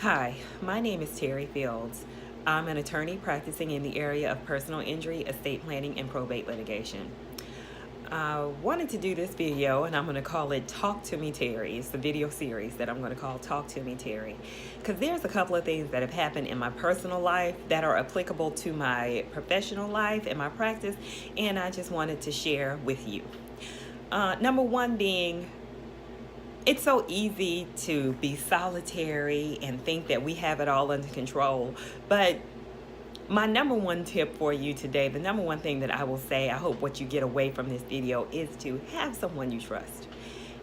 Hi, my name is Terry Fields. I'm an attorney practicing in the area of personal injury, estate planning, and probate litigation. I wanted to do this video, and I'm going to call it Talk to Me Terry. It's the video series that I'm going to call Talk to Me Terry, because there's a couple of things that have happened in my personal life that are applicable to my professional life and my practice, and I just wanted to share with you. Number one being, it's so easy to be solitary and think that we have it all under control. But my number one tip for you today, the number one thing that I will say, I hope what you get away from this video is to have someone you trust.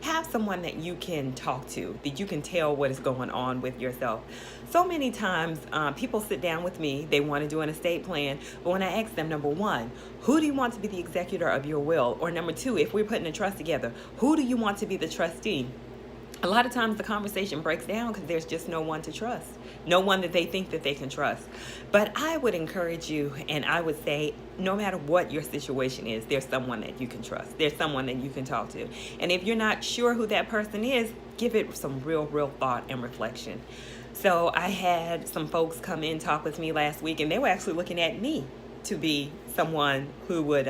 Have someone that you can talk to, that you can tell what is going on with yourself. So many times people sit down with me, they want to do an estate plan, but when I ask them, number one, who do you want to be the executor of your will? Or number two, if we're putting a trust together, who do you want to be the trustee? A lot of times the conversation breaks down because there's just no one to trust, no one that they think that they can trust. But I would encourage you, and I would say, no matter what your situation is, there's someone that you can trust. There's someone that you can talk to. And if you're not sure who that person is, give it some real thought and reflection. So I had some folks come in, talk with me last week, and they were actually looking at me to be someone who would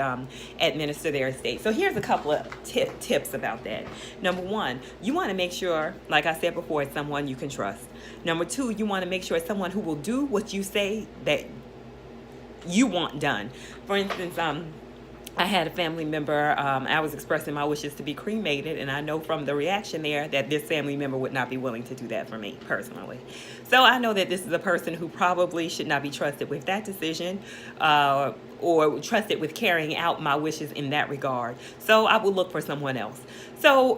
administer their estate. So here's a couple of tips about that. Number one, you want to make sure, like I said before, it's someone you can trust. Number two, you want to make sure it's someone who will do what you say that you want done. For instance, I had a family member, I was expressing my wishes to be cremated, and I know from the reaction there that this family member would not be willing to do that for me personally. So I know that this is a person who probably should not be trusted with that decision or trusted with carrying out my wishes in that regard. So I will look for someone else. So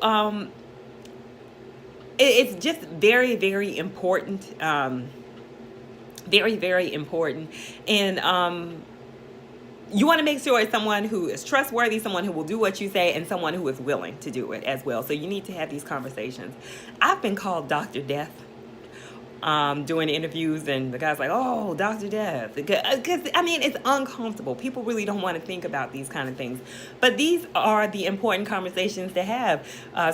it's just very important, very important. And you want to make sure it's someone who is trustworthy, someone who will do what you say, and someone who is willing to do it as well. So you need to have these conversations. I've been called Dr. Death doing interviews, and the guy's like, oh, Dr. Death. Because, I mean, it's uncomfortable. People really don't want to think about these kind of things. But these are the important conversations to have.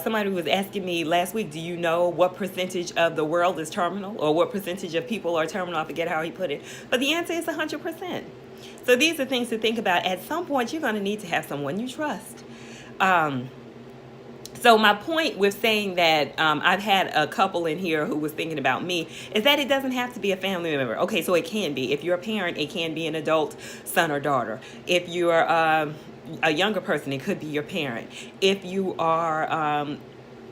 Somebody was asking me last week, do you know what percentage of the world is terminal, or what percentage of people are terminal? I forget how he put it. But the answer is 100%. So these are things to think about. At some point, you're going to need to have someone you trust. So my point with saying that I've had a couple in here who was thinking about me is that it doesn't have to be a family member. Okay, so it can be. If you're a parent, it can be an adult son or daughter. If you're a younger person, it could be your parent. If you are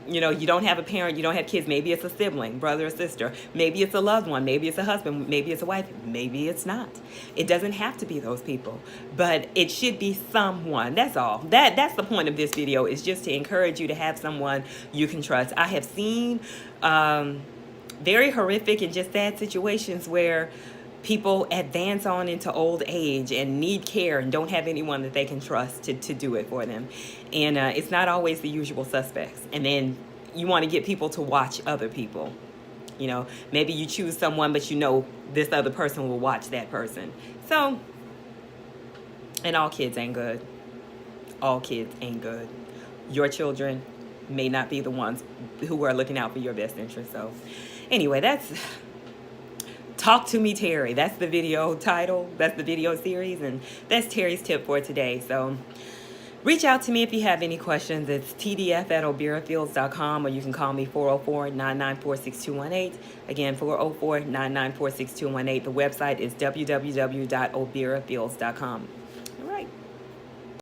you don't have a parent, you don't have kids, maybe it's a sibling, brother or sister, maybe it's a loved one, maybe it's a husband, maybe it's a wife, maybe it's not. It doesn't have to be those people, but it should be someone. That's all. That's the point of this video, is just to encourage you to have someone you can trust. I have seen very horrific and just sad situations where people advance on into old age and need care and don't have anyone that they can trust to do it for them. And it's not always the usual suspects. And then you want to get people to watch other people. You know, maybe you choose someone, but you know this other person will watch that person. So, and all kids ain't good. All kids ain't good. Your children may not be the ones who are looking out for your best interest. So anyway, that's Talk to Me Terry. That's the video title. That's the video series. And that's Terry's tip for today. So reach out to me if you have any questions. It's tdf@obirafields.com, or you can call me 404-994-6218. Again, 404-994-6218. The website is www.obirafields.com.